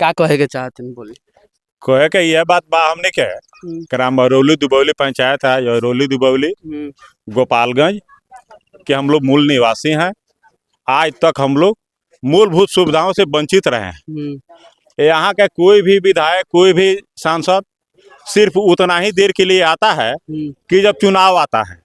क्या कहेगा चाहते हैं बोले। कहे के यह बात बा हमने के ग्राम अरौली दुबौली पंचायत है अरौली दुबौली गोपालगंज के हम लोग मूल निवासी हैं। आज तक हम लोग मूलभूत सुविधाओं से वंचित रहे हैं। यहाँ का कोई भी विधायक कोई भी सांसद सिर्फ उतना ही देर के लिए आता है कि जब चुनाव आता है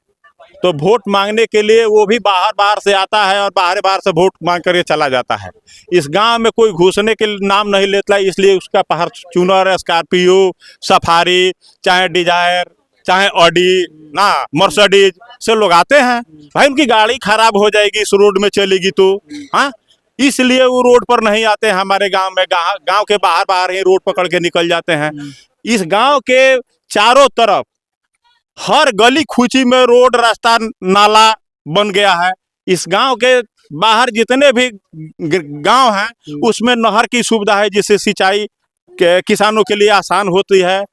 तो वोट मांगने के लिए वो भी बाहर से आता है और बाहर से वोट मांग कर चला जाता है। इस गांव में कोई घुसने के नाम नहीं लेता, इसलिए उसका फॉर्च्यूनर, स्कॉर्पियो, सफारी, चाहे डिजायर, चाहे ऑडी ना मर्सिडीज से लोग आते हैं। भाई उनकी गाड़ी खराब हो जाएगी इस रोड में चलेगी तो, हाँ, इसलिए वो रोड पर नहीं आते हैं। हमारे गांव में गांव के बाहर ही रोड पकड़ के निकल जाते हैं। इस गांव के चारों तरफ हर गली खुची में रोड, रास्ता, नाला बन गया है। इस गांव के बाहर जितने भी गांव हैं उसमें नहर की सुविधा है, जिससे सिंचाई के किसानों के लिए आसान होती है,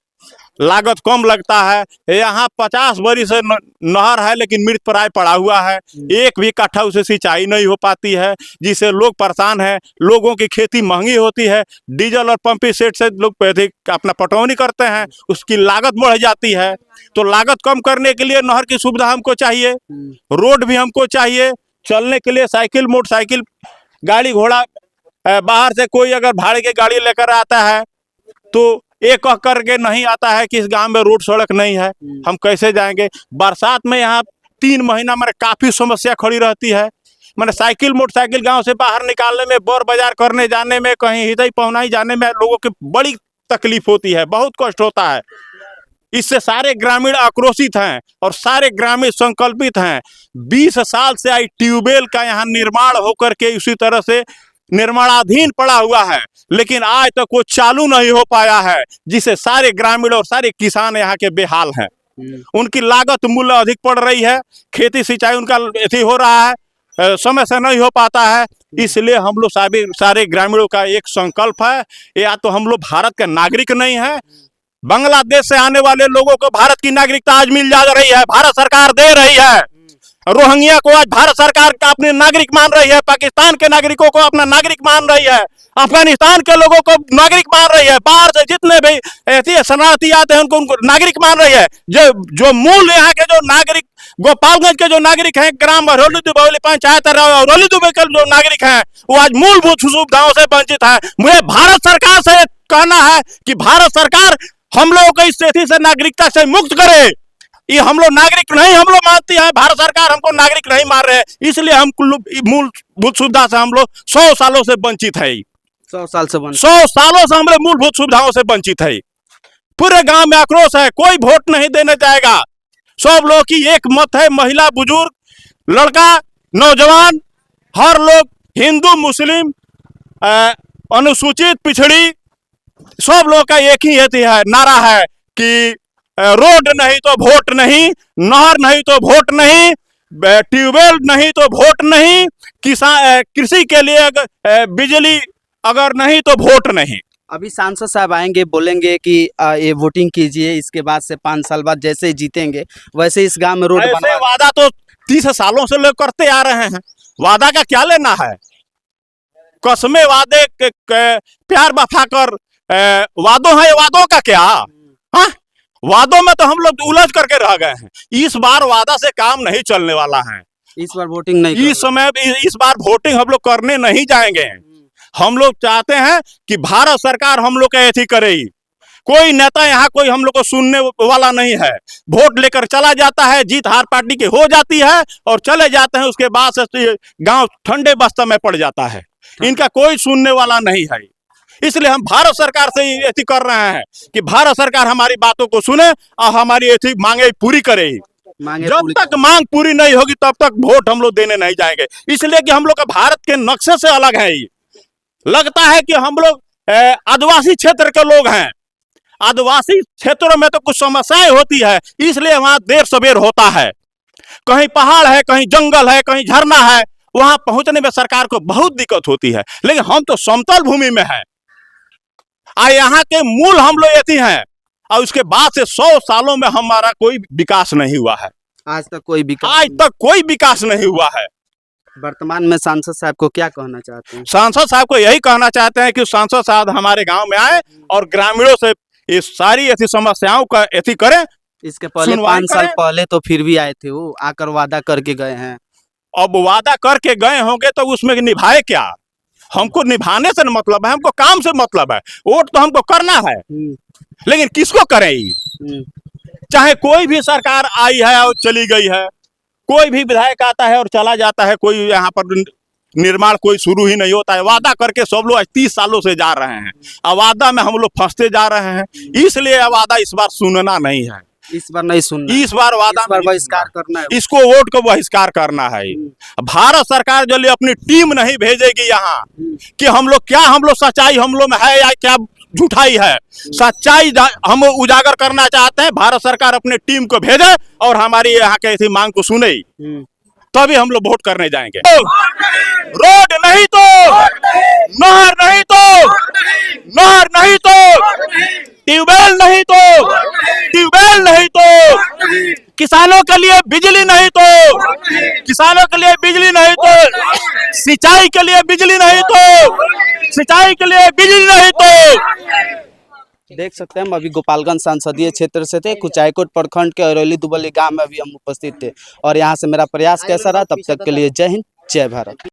लागत कम लगता है। यहाँ 50 बरस से नहर है लेकिन मृतप्राय पड़ा हुआ है, एक भी कट्ठा उसे सिंचाई नहीं हो पाती है, जिससे लोग परेशान हैं। लोगों की खेती महंगी होती है, डीजल और पंपिंग सेट से लोग अधिक अपना पटौनी करते हैं, उसकी लागत बढ़ जाती है। तो लागत कम करने के लिए नहर की सुविधा हमको चाहिए, रोड भी हमको चाहिए, चलने के लिए साइकिल, मोटरसाइकिल, गाड़ी घोड़ा, बाहर से कोई अगर भाड़े की गाड़ी लेकर आता है तो एक कह करके नहीं आता है कि इस गांव में रोड सड़क नहीं है, हम कैसे जाएंगे। बरसात में यहाँ 3 महीना मेरे काफ़ी समस्या खड़ी रहती है। मैंने साइकिल, मोटरसाइकिल गांव से बाहर निकालने में, बोर बाजार करने जाने में, कहीं हृदय पहुनाई जाने में लोगों की बड़ी तकलीफ होती है, बहुत कष्ट होता है। इससे सारे ग्रामीण आक्रोशित हैं और सारे ग्रामीण संकल्पित हैं। 20 साल से आई ट्यूबवेल का यहाँ निर्माण होकर के उसी तरह से निर्माणाधीन पड़ा हुआ है, लेकिन आज तक वो चालू नहीं हो पाया है, जिससे सारे ग्रामीण और सारे किसान यहाँ के बेहाल हैं। उनकी लागत मूल्य अधिक पड़ रही है, खेती सिंचाई उनका ऐसी हो रहा है, समय से नहीं हो पाता है। इसलिए हम लोग सारे ग्रामीणों का एक संकल्प है, या तो हम लोग भारत के नागरिक नहीं है, बांग्लादेश से आने वाले लोगों को भारत की नागरिकता आज मिल जा रही है, भारत सरकार दे रही है। रोहिंग्या को आज भारत सरकार का अपने नागरिक मान रही है, पाकिस्तान के नागरिकों को अपना नागरिक मान रही है, अफगानिस्तान के लोगों को नागरिक मान रही है, बाहर से जितने भी ऐसे शरणार्थी आते हैं उनको नागरिक मान रही है। जो मूल यहाँ के जो नागरिक, गोपालगंज के जो नागरिक हैं, ग्राम अरौली दुबौली पंचायत अरौली दुबे के जो नागरिक हैं, वो आज मूलभूत सुविधाओं से वंचित है। मुझे भारत सरकार से कहना है कि भारत सरकार हम लोगों को इस स्थिति से, नागरिकता से मुक्त करे। ये हम लोग नागरिक नहीं, हम लोग मानते हैं भारत सरकार हमको नागरिक नहीं मान रहे हैं, इसलिए हम मूलभूत सुविधा से हम लोग 100 सालों से वंचित है। 100 साल से 100 सालों से हम लोग मूलभूत सुविधाओं से वंचित है। पूरे गांव में आक्रोश है, कोई वोट नहीं देने जाएगा। सब लोग की एक मत है, महिला, बुजुर्ग, लड़का, नौजवान, हर लोग, हिंदू, मुस्लिम, अनुसूचित, पिछड़ी, सब लोग का एक ही है नारा है कि रोड नहीं तो वोट नहीं, नहर नहीं तो वोट नहीं, ट्यूबवेल नहीं तो वोट नहीं, कृषि के लिए बिजली अगर नहीं तो वोट नहीं। अभी सांसद साहब आएंगे, बोलेंगे कि ये वोटिंग कीजिए, इसके बाद से 5 साल बाद जैसे ही जीतेंगे वैसे इस गांव में रोड बनवा। वादा तो 30 सालों से लोग करते आ रहे हैं, वादा का क्या लेना है। कसमें वादे प्यार वफा कर वादों है, वादों का क्या। हाँ, वादों में तो हम लोग उलझ करके रह गए हैं। इस बार वादा से काम नहीं चलने वाला है। इस बार वोटिंग नहीं, इस बार वोटिंग हम लोग करने नहीं जाएंगे। हम लोग चाहते हैं कि भारत सरकार हम लोग का ऐसी करे। कोई नेता यहाँ कोई हम लोग को सुनने वाला नहीं है, वोट लेकर चला जाता है, जीत हार पार्टी की हो जाती है और चले जाते हैं। उसके बाद से गांव ठंडे बस्तर में पड़ जाता है, इनका कोई सुनने वाला नहीं है। इसलिए हम भारत सरकार से ऐसी कर रहे हैं कि भारत सरकार हमारी बातों को सुने और हमारी ऐसी मांगे पूरी करे। जब तक मांग पूरी नहीं होगी तब तक वोट हम लोग देने नहीं जाएंगे, इसलिए कि हम लोग का भारत के नक्शे से अलग है। लगता है कि हम लोग आदिवासी क्षेत्र के लोग हैं, आदिवासी क्षेत्रों में तो कुछ समस्याएं होती है, इसलिए वहां देर सवेर होता है। कहीं पहाड़ है, कहीं जंगल है, कहीं झरना है, वहां पहुंचने में सरकार को बहुत दिक्कत होती है। लेकिन हम तो समतल भूमि में है, यहाँ के मूल हम लोग ऐसी हैं, और उसके बाद से 100 सालों में हमारा कोई विकास नहीं हुआ है। आज तक कोई विकास नहीं हुआ है। वर्तमान में सांसद साहब को क्या कहना चाहते हैं? सांसद साहब को यही कहना चाहते हैं कि सांसद साहब हमारे गांव में आए और ग्रामीणों से ये सारी ऐसी समस्याओं का ऐसी करें। इसके पहले सुनवाई 5 साल करें। पहले तो फिर भी आए थे, वो आकर वादा करके गए हैं। अब वादा करके गए होंगे तो उसमें निभाए क्या? हमको निभाने से न मतलब है, हमको काम से मतलब है। वोट तो हमको करना है, लेकिन किसको करें ये? चाहे कोई भी सरकार आई है और चली गई है, कोई भी विधायक आता है और चला जाता है, कोई यहाँ पर निर्माण कोई शुरू ही नहीं होता है। वादा करके सब लोग 30 सालों से जा रहे हैं, अब वादा में हम लोग फंसते जा रहे हैं। इसलिए वादा इस बार सुनना नहीं है, इस बार नहीं सुनना, इस बार वादा इस बार नहीं बहिष्कार सुनना। करना है। इसको वोट को बहिष्कार करना है। भारत सरकार जो अपनी टीम नहीं भेजेगी यहाँ कि हम लोग सच्चाई हम लोग में है या क्या झूठाई है, सच्चाई हम उजागर करना चाहते हैं। भारत सरकार अपनी टीम को भेजे और हमारी यहाँ के ऐसी मांग को सुने, तभी हम लोग वोट करने जाएंगे। रोड नहीं तो नहर, नहीं तो नहर, नहीं तो ट्यूबवेल, नहीं तो ट्यूबवेल, नहीं तो किसानों के लिए बिजली, नहीं तो किसानों के लिए बिजली, नहीं तो सिंचाई के लिए बिजली, नहीं तो सिंचाई के लिए बिजली, नहीं तो। देख सकते हैं हम अभी गोपालगंज संसदीय क्षेत्र से थे, कुचायकोट प्रखंड के अरौली दुबली गांव में अभी हम उपस्थित थे और यहाँ से मेरा प्रयास कैसा रहा। तब तक के लिए जय हिंद, जय भारत।